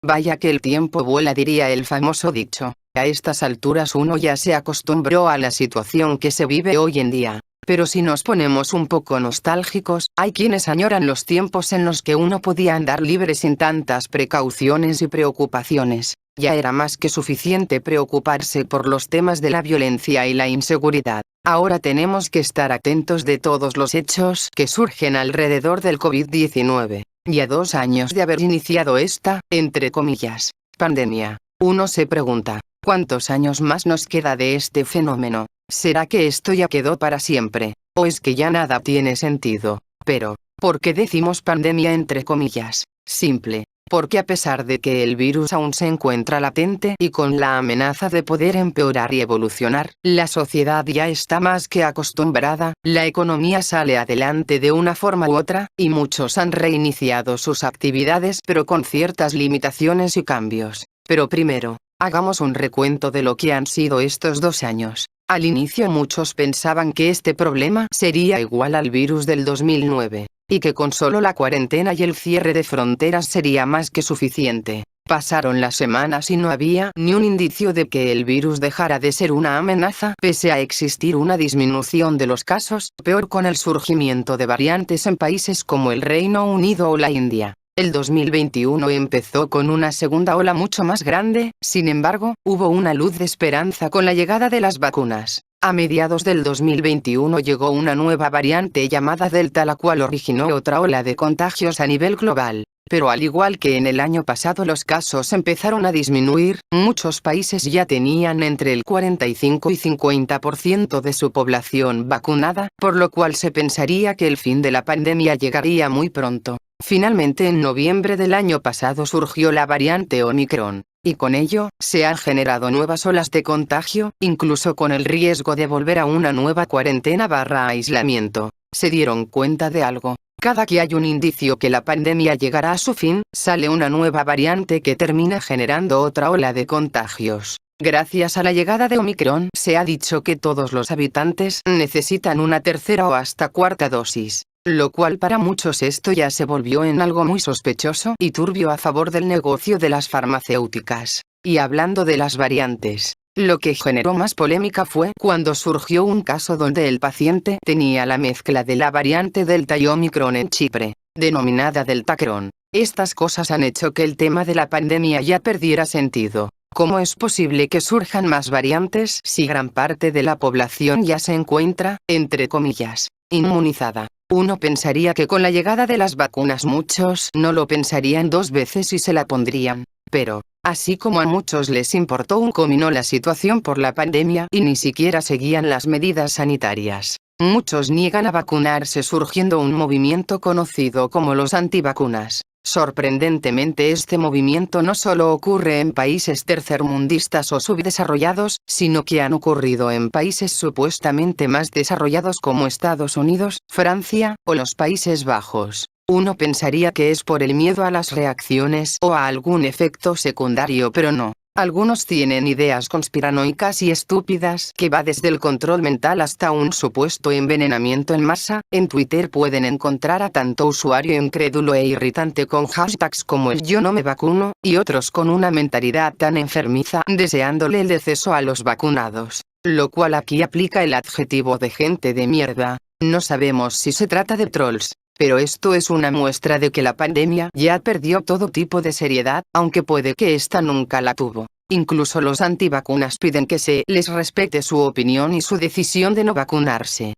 Vaya que el tiempo vuela, diría el famoso dicho. A estas alturas uno ya se acostumbró a la situación que se vive hoy en día. Pero si nos ponemos un poco nostálgicos, hay quienes añoran los tiempos en los que uno podía andar libre sin tantas precauciones y preocupaciones. Ya era más que suficiente preocuparse por los temas de la violencia y la inseguridad. Ahora tenemos que estar atentos de todos los hechos que surgen alrededor del COVID-19. Y a 2 años de haber iniciado esta, entre comillas, pandemia, uno se pregunta, ¿cuántos años más nos queda de este fenómeno? ¿Será que esto ya quedó para siempre? ¿O es que ya nada tiene sentido? Pero, ¿por qué decimos pandemia entre comillas? Simple. Porque a pesar de que el virus aún se encuentra latente y con la amenaza de poder empeorar y evolucionar, la sociedad ya está más que acostumbrada, la economía sale adelante de una forma u otra, y muchos han reiniciado sus actividades pero con ciertas limitaciones y cambios. Pero primero, hagamos un recuento de lo que han sido estos 2 años. Al inicio muchos pensaban que este problema sería igual al virus del 2009. Y que con solo la cuarentena y el cierre de fronteras sería más que suficiente. Pasaron las semanas y no había ni un indicio de que el virus dejara de ser una amenaza, pese a existir una disminución de los casos, peor con el surgimiento de variantes en países como el Reino Unido o la India. El 2021 empezó con una segunda ola mucho más grande, sin embargo, hubo una luz de esperanza con la llegada de las vacunas. A mediados del 2021 llegó una nueva variante llamada Delta, la cual originó otra ola de contagios a nivel global. Pero al igual que en el año pasado los casos empezaron a disminuir, muchos países ya tenían entre el 45 y 50% de su población vacunada, por lo cual se pensaría que el fin de la pandemia llegaría muy pronto. Finalmente en noviembre del año pasado surgió la variante Omicron. Y con ello, se han generado nuevas olas de contagio, incluso con el riesgo de volver a una nueva cuarentena/aislamiento. Se dieron cuenta de algo. Cada que hay un indicio que la pandemia llegará a su fin, sale una nueva variante que termina generando otra ola de contagios. Gracias a la llegada de Omicron, se ha dicho que todos los habitantes necesitan una tercera o hasta cuarta dosis. Lo cual para muchos esto ya se volvió en algo muy sospechoso y turbio a favor del negocio de las farmacéuticas. Y hablando de las variantes, lo que generó más polémica fue cuando surgió un caso donde el paciente tenía la mezcla de la variante Delta y Omicron en Chipre, denominada Deltacron. Estas cosas han hecho que el tema de la pandemia ya perdiera sentido. ¿Cómo es posible que surjan más variantes si gran parte de la población ya se encuentra, entre comillas, inmunizada? Uno pensaría que con la llegada de las vacunas muchos no lo pensarían 2 veces y se la pondrían. Pero, así como a muchos les importó un comino la situación por la pandemia y ni siquiera seguían las medidas sanitarias, muchos niegan a vacunarse, surgiendo un movimiento conocido como los antivacunas. Sorprendentemente este movimiento no solo ocurre en países tercermundistas o subdesarrollados, sino que han ocurrido en países supuestamente más desarrollados como Estados Unidos, Francia, o los Países Bajos. Uno pensaría que es por el miedo a las reacciones o a algún efecto secundario, pero no. Algunos tienen ideas conspiranoicas y estúpidas que va desde el control mental hasta un supuesto envenenamiento en masa. En Twitter pueden encontrar a tanto usuario incrédulo e irritante con hashtags como el yo no me vacuno, y otros con una mentalidad tan enfermiza deseándole el deceso a los vacunados. Lo cual aquí aplica el adjetivo de gente de mierda. No sabemos si se trata de trolls. Pero esto es una muestra de que la pandemia ya perdió todo tipo de seriedad, aunque puede que esta nunca la tuvo. Incluso los antivacunas piden que se les respete su opinión y su decisión de no vacunarse.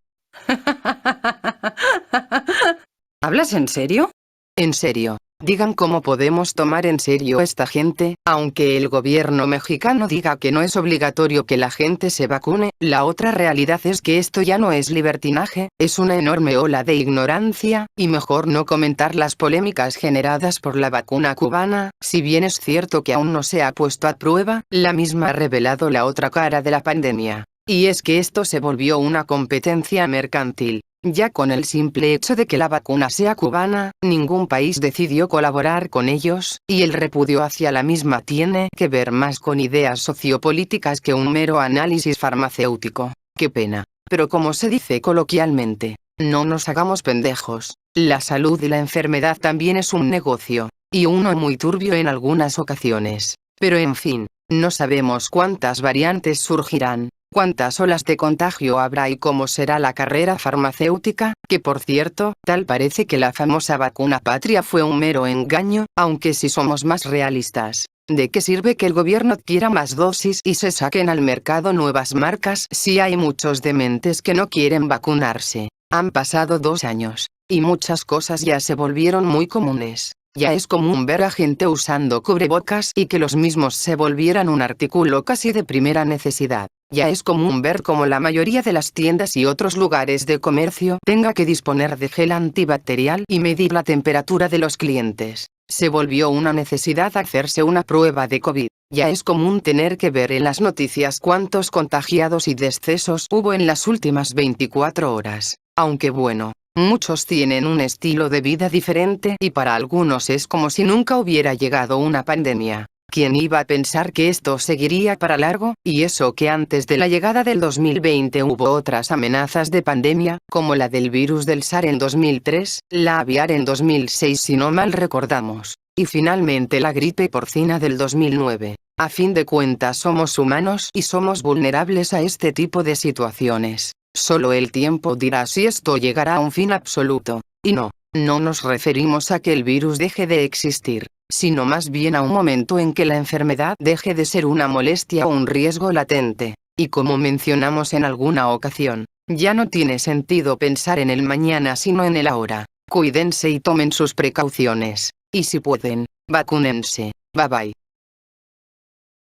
¿Hablas en serio? En serio. Digan cómo podemos tomar en serio a esta gente. Aunque el gobierno mexicano diga que no es obligatorio que la gente se vacune, la otra realidad es que esto ya no es libertinaje, es una enorme ola de ignorancia, y mejor no comentar las polémicas generadas por la vacuna cubana. Si bien es cierto que aún no se ha puesto a prueba, la misma ha revelado la otra cara de la pandemia. Y es que esto se volvió una competencia mercantil. Ya con el simple hecho de que la vacuna sea cubana, ningún país decidió colaborar con ellos, y el repudio hacia la misma tiene que ver más con ideas sociopolíticas que un mero análisis farmacéutico. Qué pena. Pero como se dice coloquialmente, no nos hagamos pendejos. La salud y la enfermedad también es un negocio. y uno muy turbio en algunas ocasiones. Pero en fin, no sabemos cuántas variantes surgirán, cuántas olas de contagio habrá y cómo será la carrera farmacéutica, que por cierto, tal parece que la famosa vacuna patria fue un mero engaño, aunque si somos más realistas. ¿De qué sirve que el gobierno adquiera más dosis y se saquen al mercado nuevas marcas si hay muchos dementes que no quieren vacunarse? Han pasado 2 años, y muchas cosas ya se volvieron muy comunes. Ya es común ver a gente usando cubrebocas y que los mismos se volvieran un artículo casi de primera necesidad. Ya es común ver cómo la mayoría de las tiendas y otros lugares de comercio tenga que disponer de gel antibacterial y medir la temperatura de los clientes. Se volvió una necesidad hacerse una prueba de COVID. Ya es común tener que ver en las noticias cuántos contagiados y decesos hubo en las últimas 24 horas. Aunque bueno, muchos tienen un estilo de vida diferente y para algunos es como si nunca hubiera llegado una pandemia. ¿Quién iba a pensar que esto seguiría para largo? Y eso que antes de la llegada del 2020 hubo otras amenazas de pandemia, como la del virus del SARS en 2003, la aviar en 2006 si no mal recordamos, y finalmente la gripe porcina del 2009. A fin de cuentas somos humanos y somos vulnerables a este tipo de situaciones. Solo el tiempo dirá si esto llegará a un fin absoluto. Y no nos referimos a que el virus deje de existir, sino más bien a un momento en que la enfermedad deje de ser una molestia o un riesgo latente. Y como mencionamos en alguna ocasión, ya no tiene sentido pensar en el mañana sino en el ahora. Cuídense y tomen sus precauciones. Y si pueden, vacúnense. Bye bye.